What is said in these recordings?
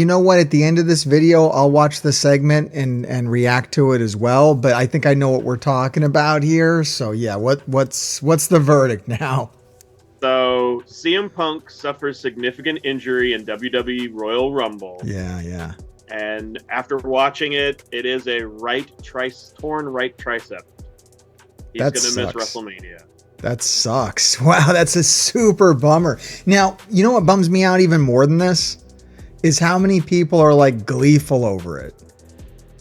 You know what? At the end of this video, I'll watch the segment and react to it as well. But I think I know what we're talking about here. So yeah, what's the verdict now? So CM Punk suffers significant injury in WWE Royal Rumble. Yeah. And after watching it, it is a torn right tricep. He's going to miss WrestleMania. That sucks. Wow, that's a super bummer. Now, you know what bums me out even more than this? Is how many people are like gleeful over it.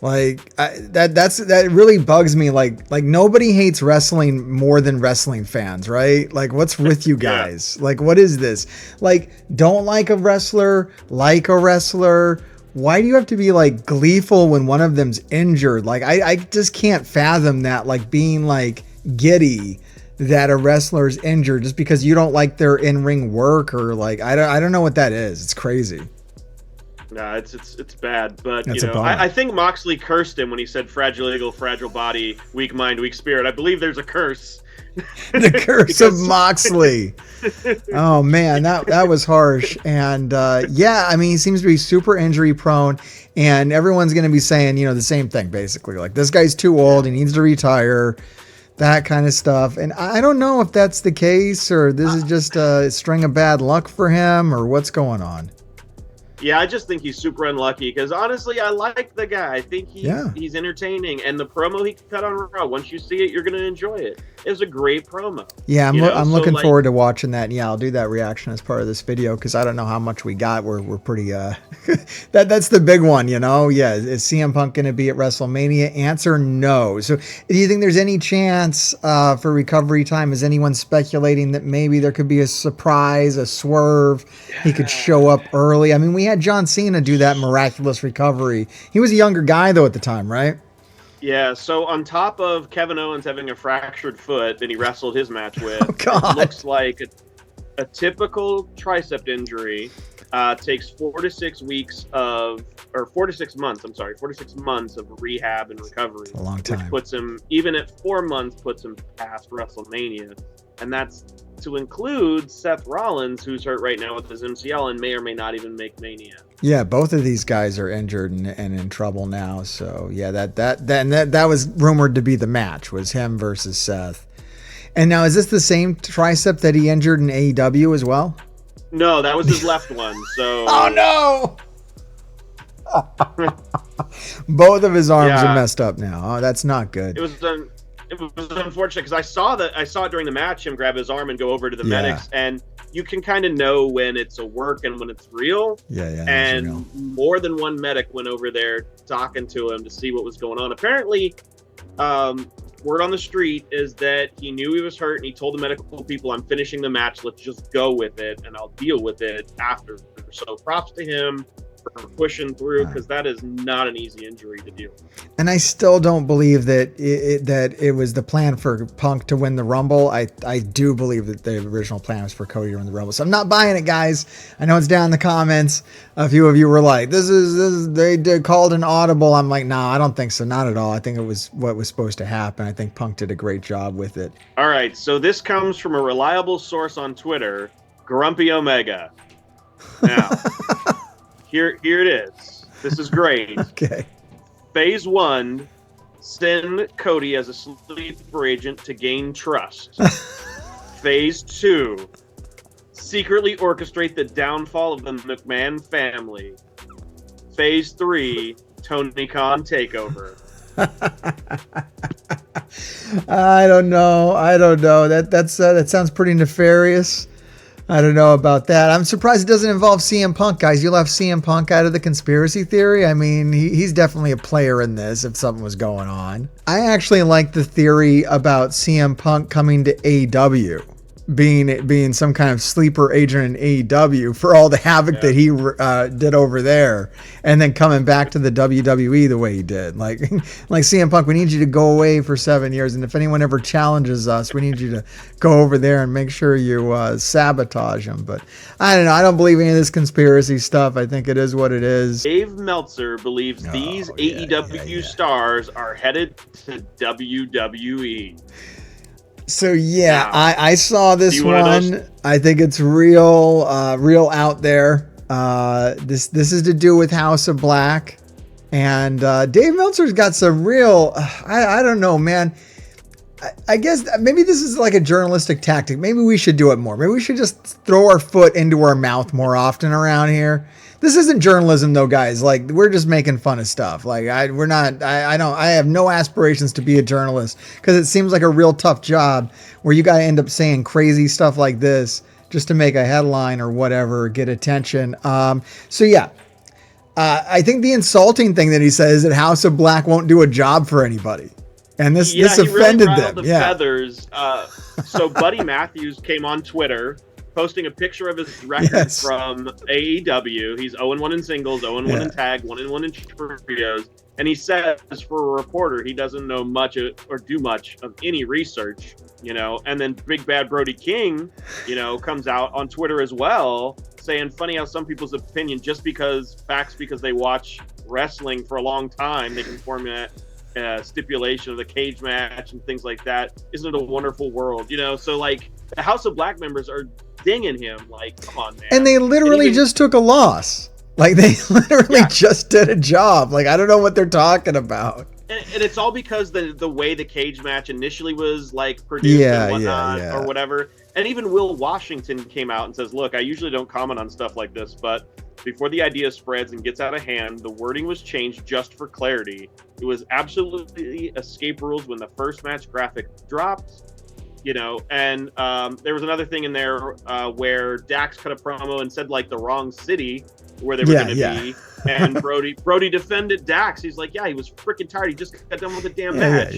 Like that really bugs me. Like nobody hates wrestling more than wrestling fans, right? Like what's with you guys? Yeah. Like what is this? Like don't like a wrestler, like a wrestler. Why do you have to be like gleeful when one of them's injured? Like I just can't fathom that, like being like giddy that a wrestler's injured just because you don't like their in-ring work, or like I don't know what that is. It's crazy. No, it's bad, but That's I think Moxley cursed him when he said fragile ego, fragile body, weak mind, weak spirit. I believe there's a curse. The curse of Moxley. Oh man, that was harsh. And yeah, I mean, he seems to be super injury prone, and everyone's going to be saying, the same thing basically. Like this guy's too old, he needs to retire, that kind of stuff. And I don't know if that's the case, or this is just a string of bad luck for him, or what's going on. Yeah, I just think he's super unlucky because honestly, I like the guy. I think he's entertaining, and the promo he cut on Raw, once you see it, you're going to enjoy it. It was a great promo. Yeah, I'm looking forward to watching that. And yeah, I'll do that reaction as part of this video because I don't know how much we got. We're pretty that's the big one, Yeah, is CM Punk going to be at WrestleMania? Answer no. So, do you think there's any chance for recovery time? Is anyone speculating that maybe there could be a surprise, a swerve? He could show up early. I mean, we had John Cena do that miraculous recovery. He was a younger guy though at the time, right? Yeah, so on top of Kevin Owens having a fractured foot that he wrestled his match with, it looks like a typical tricep injury. Takes 4 to 6 months of rehab and recovery. A long time. Which puts him, even at 4 months, puts him past WrestleMania. And that's to include Seth Rollins, who's hurt right now with his MCL and may or may not even make Mania. Yeah, both of these guys are injured and in trouble now. So yeah, that was rumored to be the match, was him versus Seth. And now, is this the same tricep that he injured in AEW as well? No, that was his left one. So oh no! Both of his arms are messed up now. Oh, that's not good. It was unfortunate because I saw it during the match, him grab his arm and go over to the medics, and you can kind of know when it's a work and when it's real. Yeah. And more than one medic went over there talking to him to see what was going on. Apparently, word on the street is that he knew he was hurt and he told the medical people, "I'm finishing the match. Let's just go with it and I'll deal with it after." So props to him for pushing through, because that is not an easy injury to deal with. And I still don't believe that it was the plan for Punk to win the Rumble. I do believe that the original plan was for Cody to win the Rumble. So I'm not buying it, guys. I know it's down in the comments. A few of you were like, they called an audible. I'm like, nah, I don't think so. Not at all. I think it was what was supposed to happen. I think Punk did a great job with it. All right. So this comes from a reliable source on Twitter, Grumpy Omega. Now, here it is. This is great. Okay. Phase 1, send Cody as a sleeper agent to gain trust. Phase 2, secretly orchestrate the downfall of the McMahon family. Phase 3, Tony Khan takeover. I don't know. That sounds pretty nefarious. I don't know about that. I'm surprised it doesn't involve CM Punk, guys. You left CM Punk out of the conspiracy theory. I mean, he's definitely a player in this if something was going on. I actually like the theory about CM Punk coming to AEW, being some kind of sleeper agent in AEW for all the havoc that he did over there, and then coming back to the WWE the way he did. Like CM Punk, we need you to go away for 7 years, and if anyone ever challenges us, we need you to go over there and make sure you sabotage them. But I don't know. I don't believe any of this conspiracy stuff. I think it is what it is. Dave Meltzer believes these AEW stars are headed to WWE. So yeah, I saw this one. I think it's real out there. This is to do with House of Black. And Dave Meltzer's got some real, I don't know, man. I guess maybe this is like a journalistic tactic. Maybe we should do it more. Maybe we should just throw our foot into our mouth more often around here. This isn't journalism though, guys. Like, we're just making fun of stuff. Like, I have no aspirations to be a journalist, because it seems like a real tough job where you got to end up saying crazy stuff like this just to make a headline or whatever, get attention. So yeah. I think the insulting thing that he says is that House of Black won't do a job for anybody. And this offended them. The feathers. So Buddy Matthews came on Twitter posting a picture of his record from AEW. He's 0-1 in singles, 0-1 in tag, 1-1 in trios. And he says, for a reporter, he doesn't know much or do much of any research, And then Big Bad Brody King, comes out on Twitter as well, saying, funny how some people's opinion, just because they watch wrestling for a long time, they can form a stipulation of the cage match and things like that. Isn't it a wonderful world? So like the House of Black members are dinging him, like, come on, man. And they literally just took a loss. Like, they literally just did a job. Like, I don't know what they're talking about. And it's all because the way the cage match initially was like produced and whatnot or whatever. And even Will Washington came out and says, look, I usually don't comment on stuff like this, but before the idea spreads and gets out of hand, the wording was changed just for clarity. It was absolutely escape rules when the first match graphic dropped. And there was another thing in there where Dax cut a promo and said like the wrong city where they were going to be, and Brody defended Dax. He's like, he was freaking tired. He just got done with the damn match.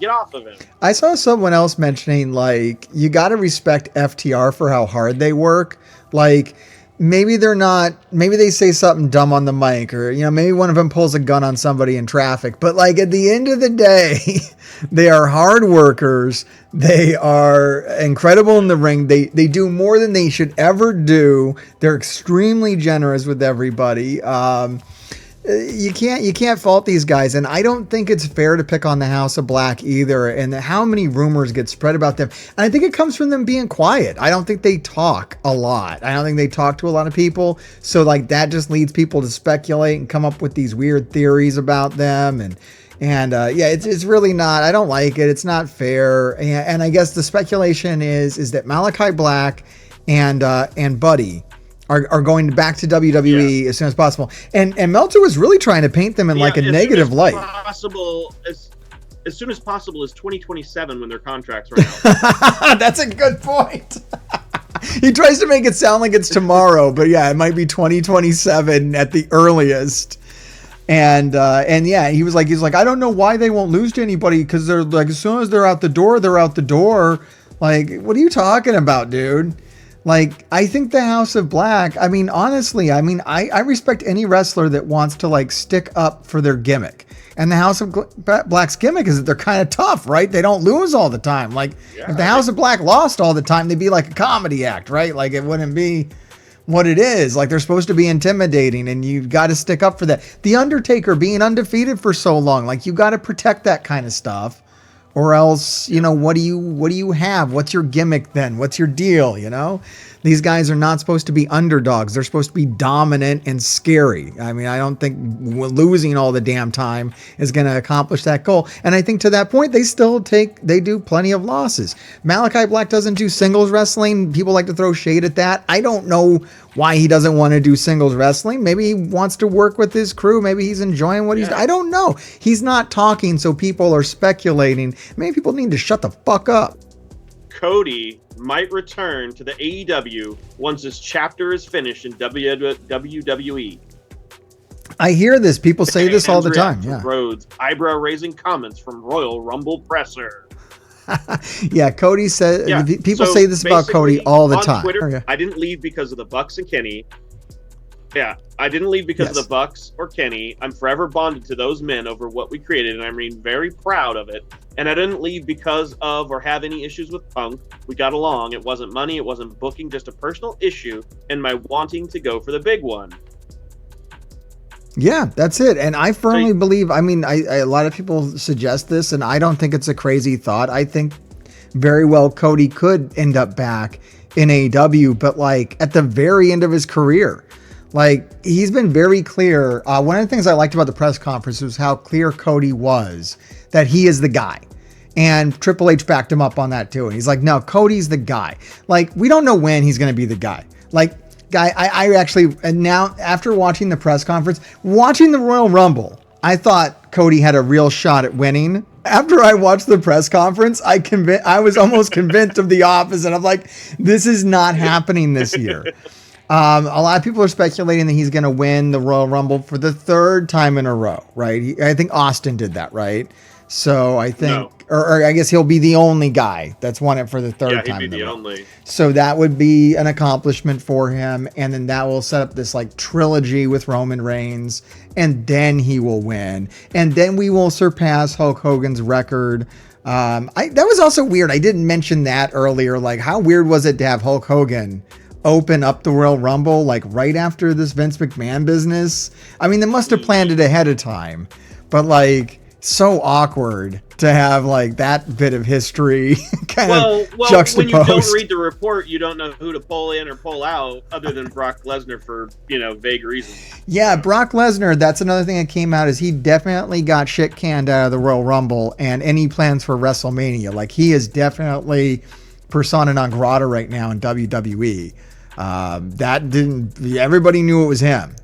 Get off of him. I saw someone else mentioning, like, you got to respect FTR for how hard they work. Like, maybe they say something dumb on the mic, or, maybe one of them pulls a gun on somebody in traffic. But like, at the end of the day, they are hard workers. They are incredible in the ring. They do more than they should ever do. They're extremely generous with everybody. You can't fault these guys, and I don't think it's fair to pick on the House of Black either, and how many rumors get spread about them. And I think it comes from them being quiet. I don't think they talk a lot. I don't think they talk to a lot of people, so like that just leads people to speculate and come up with these weird theories about them, and it's really not. I don't like it. It's not fair, and I guess the speculation is that Malachi Black and Buddy are going back to WWE as soon as possible. And Meltzer was really trying to paint them in like a negative light. As soon as possible is 2027 when their contracts run out. That's a good point. He tries to make it sound like it's tomorrow, but it might be 2027 at the earliest. And he was like, I don't know why they won't lose to anybody, because they're like, as soon as they're out the door, they're out the door. Like, what are you talking about, dude? Like, I think the House of Black, honestly, I respect any wrestler that wants to like stick up for their gimmick. And the House of Black's gimmick is that they're kind of tough, right? They don't lose all the time. Like, if the House of Black lost all the time, they'd be like a comedy act, right? Like, it wouldn't be what it is. Like, they're supposed to be intimidating, and you've got to stick up for that. The Undertaker being undefeated for so long, like, you got to protect that kind of stuff. Or else, what do you have? What's your gimmick then? What's your deal? These guys are not supposed to be underdogs. They're supposed to be dominant and scary. I don't think losing all the damn time is going to accomplish that goal. And I think to that point, they do plenty of losses. Malachi Black doesn't do singles wrestling. People like to throw shade at that. I don't know why he doesn't want to do singles wrestling. Maybe he wants to work with his crew. Maybe he's enjoying what he's doing. I don't know. He's not talking, so people are speculating. Maybe people need to shut the fuck up. Cody might return to the AEW once his chapter is finished in WWE. I hear this. People say this all the time. Yeah. Rhodes, eyebrow-raising comments from Royal Rumble presser. Cody said. People say this about Cody all the time. Twitter, I didn't leave because of the Bucks and Kenny. Yeah, I didn't leave because of the Bucks or Kenny. I'm forever bonded to those men over what we created, and I'm very proud of it. And I didn't leave because of or have any issues with Punk. We got along. It wasn't money. It wasn't booking. Just a personal issue and my wanting to go for the big one. Yeah, that's it. And I firmly believe, a lot of people suggest this, and I don't think it's a crazy thought. I think very well Cody could end up back in AEW, but like at the very end of his career. Like, he's been very clear. One of the things I liked about the press conference was how clear Cody was that he is the guy. And Triple H backed him up on that too. And he's like, no, Cody's the guy. Like, we don't know when he's going to be the guy. Like, I actually, and now after watching the press conference, watching the Royal Rumble, I thought Cody had a real shot at winning. After I watched the press conference, I was almost convinced of the opposite. I'm like, this is not happening this year. A lot of people are speculating that he's going to win the Royal Rumble for the third time in a row, right? I think Austin did that, right? So I think, or I guess he'll be the only guy that's won it for the third time. Yeah, he'd be the only. So that would be an accomplishment for him. And then that will set up this like trilogy with Roman Reigns. And then he will win. And then we will surpass Hulk Hogan's record. That was also weird. I didn't mention that earlier. Like, how weird was it to have Hulk Hogan open up the Royal Rumble like right after this Vince McMahon business? I mean, they must have planned it ahead of time, but like, so awkward to have like that bit of history kind of juxtaposed. When you don't read the report, you don't know who to pull in or pull out other than Brock Lesnar for, vague reasons. Yeah, Brock Lesnar, that's another thing that came out is he definitely got shit canned out of the Royal Rumble and any plans for WrestleMania. Like, he is definitely persona non grata right now in WWE. Everybody knew it was him.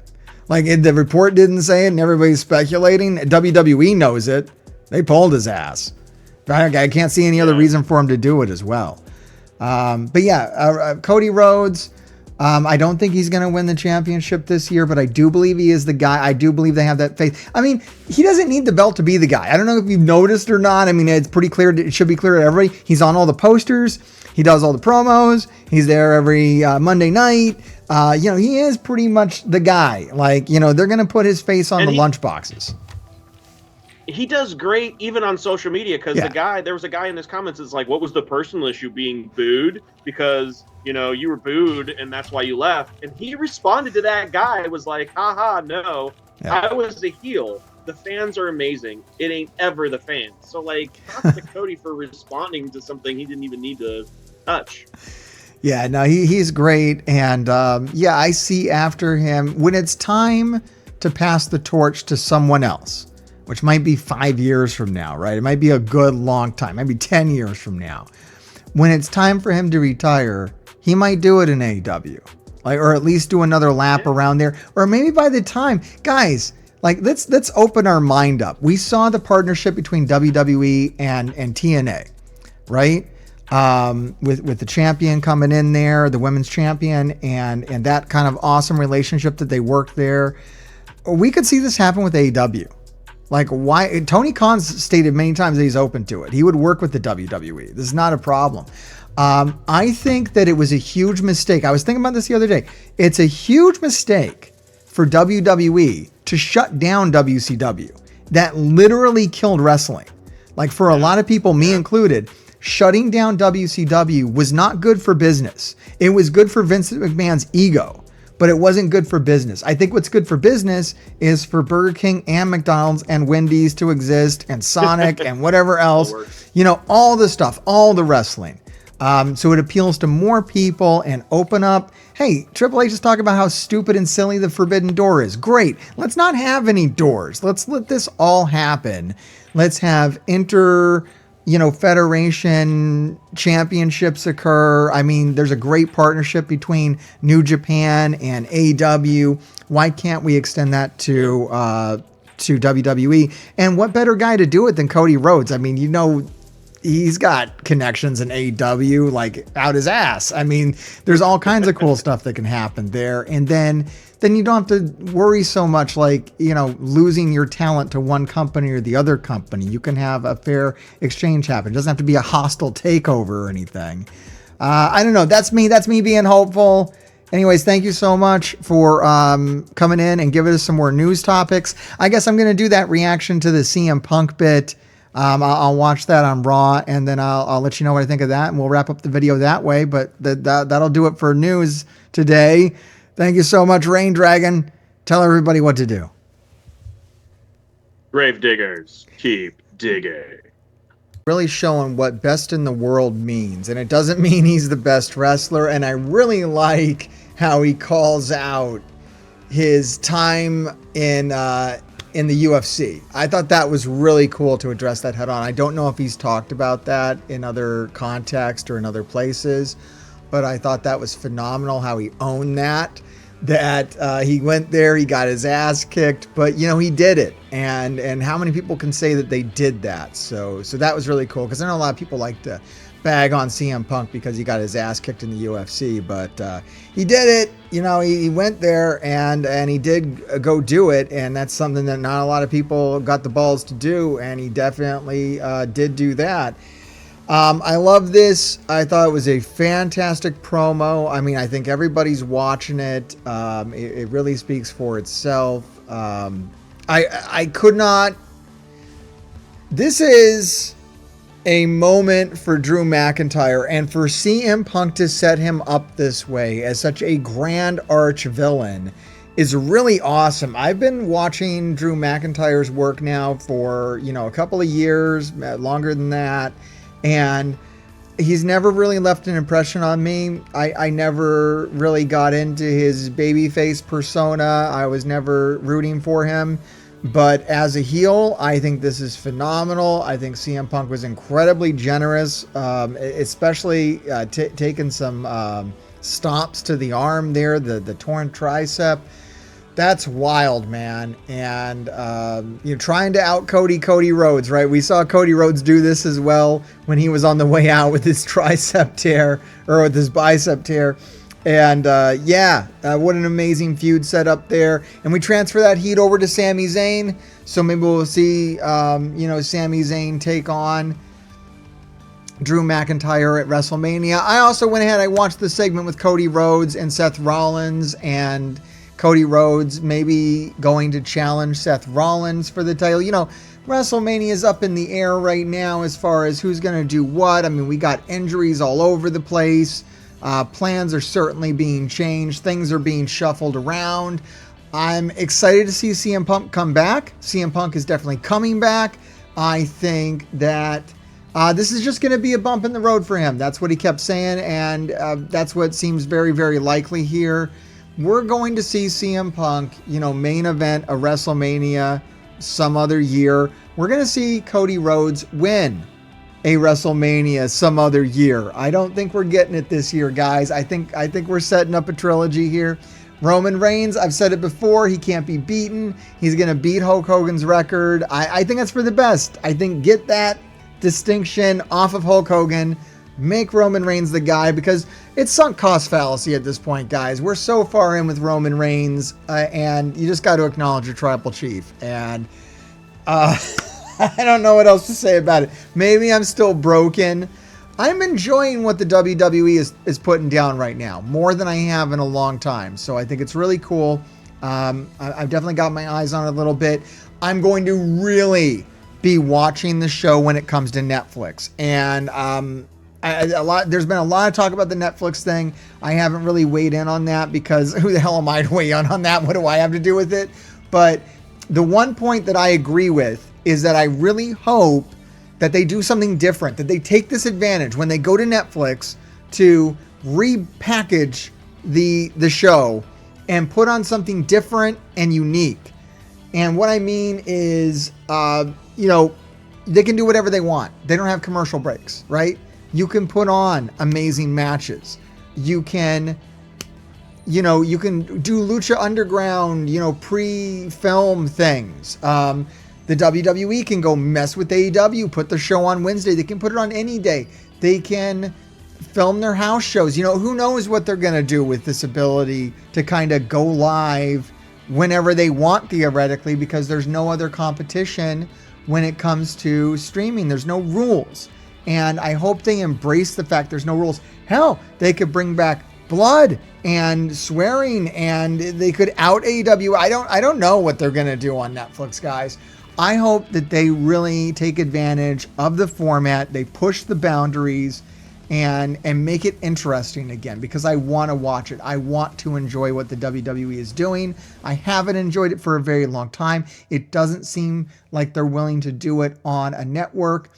Like, the report didn't say it and everybody's speculating. WWE knows it. They pulled his ass. I can't see any other reason for him to do it as well. But yeah, Cody Rhodes, I don't think he's going to win the championship this year, but I do believe he is the guy. I do believe they have that faith. I mean, he doesn't need the belt to be the guy. I don't know if you've noticed or not. I mean, it's pretty clear. It should be clear to everybody. He's on all the posters. He does all the promos. He's there every Monday night. He is pretty much the guy. Like, they're going to put his face on the lunch boxes. He does great even on social media because there was a guy in his comments that's like, what was the personal issue being booed? Because, you were booed and that's why you left. And he responded to that guy. It was like, haha, no, I was the heel. The fans are amazing. It ain't ever the fans. So, like, props to Cody for responding to something he didn't even need to touch. Yeah, no, he's great. And I see after him when it's time to pass the torch to someone else, which might be 5 years from now, right? It might be a good long time, maybe 10 years from now. When it's time for him to retire, he might do it in AEW, or at least do another lap around there. Or maybe by the time, guys, like let's open our mind up. We saw the partnership between WWE and TNA, right? With the champion coming in there, the women's champion, and that kind of awesome relationship that they worked there. We could see this happen with AEW. Like, why? Tony Khan's stated many times that he's open to it. He would work with the WWE. This is not a problem. I think that it was a huge mistake. I was thinking about this the other day. It's a huge mistake for WWE to shut down WCW. That literally killed wrestling. Like, for a lot of people, me included, shutting down WCW was not good for business. It was good for Vince McMahon's ego, but it wasn't good for business. I think what's good for business is for Burger King and McDonald's and Wendy's to exist and Sonic and whatever else, all the stuff, all the wrestling. So it appeals to more people and open up. Hey, Triple H is talking about how stupid and silly the Forbidden Door is. Great. Let's not have any doors. Let's let this all happen. Let's have federation championships occur. I mean, there's a great partnership between New Japan and AEW. Why can't we extend that to WWE? And what better guy to do it than Cody Rhodes? I mean, he's got connections in AEW like out his ass. I mean, there's all kinds of cool stuff that can happen there. And then you don't have to worry so much like, losing your talent to one company or the other company. You can have a fair exchange happen. It doesn't have to be a hostile takeover or anything. I don't know. That's me being hopeful. Anyways, thank you so much for coming in and giving us some more news topics. I guess I'm going to do that reaction to the CM Punk bit. I'll watch that on Raw, and then I'll let you know what I think of that, and we'll wrap up the video that way. But that'll do it for news today. Thank you so much, Rain Dragon. Tell everybody what to do. Grave diggers, keep digging. Really showing what best in the world means, and it doesn't mean he's the best wrestler. And I really like how he calls out his time in the UFC. I thought that was really cool to address that head on. I don't know if he's talked about that in other context or in other places, but I thought that was phenomenal how he owned that. That he went there, he got his ass kicked, but he did it, and how many people can say that they did that? So that was really cool, because I know a lot of people like to bag on CM Punk because he got his ass kicked in the UFC, but he did it. He went there and he did go do it, and that's something that not a lot of people got the balls to do, and he definitely did do that. I love this. I thought it was a fantastic promo. I mean, I think everybody's watching it. It really speaks for itself. I could not. This is a moment for Drew McIntyre, and for CM Punk to set him up this way as such a grand arch villain is really awesome. I've been watching Drew McIntyre's work now for, a couple of years, longer than that. And he's never really left an impression on me. I never really got into his babyface persona. I was never rooting for him. But as a heel, I think this is phenomenal. I think CM Punk was incredibly generous, especially taking some stomps to the arm there, the torn tricep. That's wild, man. And trying to out Cody Rhodes, right? We saw Cody Rhodes do this as well when he was on the way out with his tricep tear, or with his bicep tear. And what an amazing feud set up there. And we transfer that heat over to Sami Zayn. So maybe we'll see, Sami Zayn take on Drew McIntyre at WrestleMania. I also went ahead, I watched the segment with Cody Rhodes and Seth Rollins, and Cody Rhodes maybe going to challenge Seth Rollins for the title. WrestleMania is up in the air right now as far as who's going to do what. I mean, we got injuries all over the place. Plans are certainly being changed. Things are being shuffled around. I'm excited to see CM Punk come back. CM Punk is definitely coming back. I think that this is just going to be a bump in the road for him. That's what he kept saying, and that's what seems very, very likely here. We're going to see CM Punk, main event a WrestleMania some other year. We're going to see Cody Rhodes win a WrestleMania some other year. I don't think we're getting it this year, guys. I think we're setting up a trilogy here. Roman Reigns, I've said it before, he can't be beaten. He's going to beat Hulk Hogan's record. I think that's for the best. I think get that distinction off of Hulk Hogan. Make Roman Reigns the guy, because it's sunk cost fallacy at this point, guys. We're so far in with Roman Reigns, and you just got to acknowledge your tribal chief. And I don't know what else to say about it. Maybe I'm still broken. I'm enjoying what the WWE is putting down right now, more than I have in a long time. So I think it's really cool. I've definitely got my eyes on it a little bit. I'm going to really be watching the show when it comes to Netflix. And there's been a lot of talk about the Netflix thing. I haven't really weighed in on that, because who the hell am I to weigh in on that? What do I have to do with it? But the one point that I agree with is that I really hope that they do something different, that they take this advantage when they go to Netflix to repackage the show and put on something different and unique. And what I mean is, they can do whatever they want. They don't have commercial breaks, right? You can put on amazing matches. You can do Lucha Underground, pre-film things. The WWE can go mess with AEW, put the show on Wednesday. They can put it on any day. They can film their house shows. Who knows what they're going to do with this ability to kind of go live whenever they want, theoretically, because there's no other competition when it comes to streaming. There's no rules. And I hope they embrace the fact there's no rules. Hell, they could bring back blood and swearing, and they could out AEW. I don't know what they're going to do on Netflix, guys. I hope that they really take advantage of the format. They push the boundaries and make it interesting again, because I want to watch it. I want to enjoy what the WWE is doing. I haven't enjoyed it for a very long time. It doesn't seem like they're willing to do it on a network.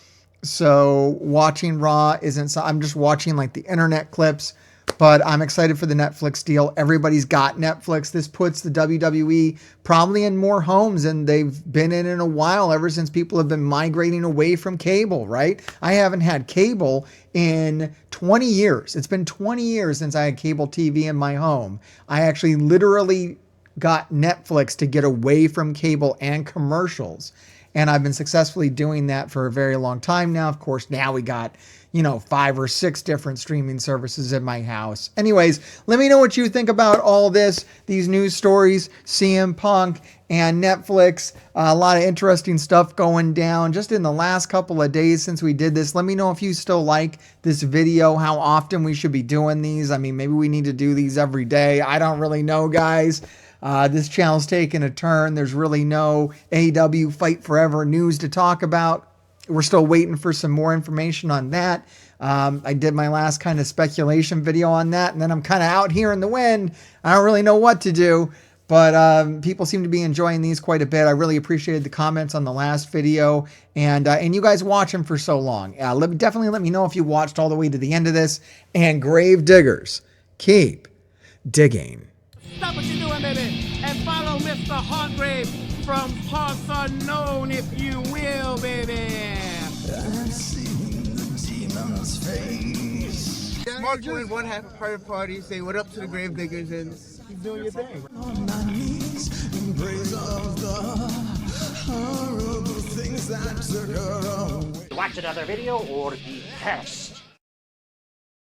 So watching Raw isn't, I'm just watching like the internet clips. but I'm excited for the Netflix deal. Everybody's got Netflix. This puts the WWE probably in more homes than they've been in a while, ever since people have been migrating away from cable, right? I haven't had cable in 20 years. It's been 20 years since I had cable TV in my home. I actually literally got Netflix to get away from cable and commercials. And I've been successfully doing that for a very long time now. Of course, now we got, 5 or 6 different streaming services in my house. Anyways, let me know what you think about all this, these news stories, CM Punk and Netflix. A lot of interesting stuff going down just in the last couple of days since we did this. Let me know if you still like this video, how often we should be doing these. I mean, maybe we need to do these every day. I don't really know, guys. This channel's taking a turn. There's really no AEW Fight Forever news to talk about. We're still waiting for some more information on that. I did my last kind of speculation video on that, and then I'm kind of out here in the wind. I don't really know what to do, but people seem to be enjoying these quite a bit. I really appreciated the comments on the last video, and you guys watching for so long. Definitely let me know if you watched all the way to the end of this. And grave diggers, keep digging. Stop what you're doing, baby, and follow Mr. Hargrave from parts unknown, if you will, baby. I've seen the demon's face. Mark joined one half a private party, say what up to the grave diggers, and keep doing your thing. On my knees in praise of the horrible things that took her away. Watch another video or be cursed.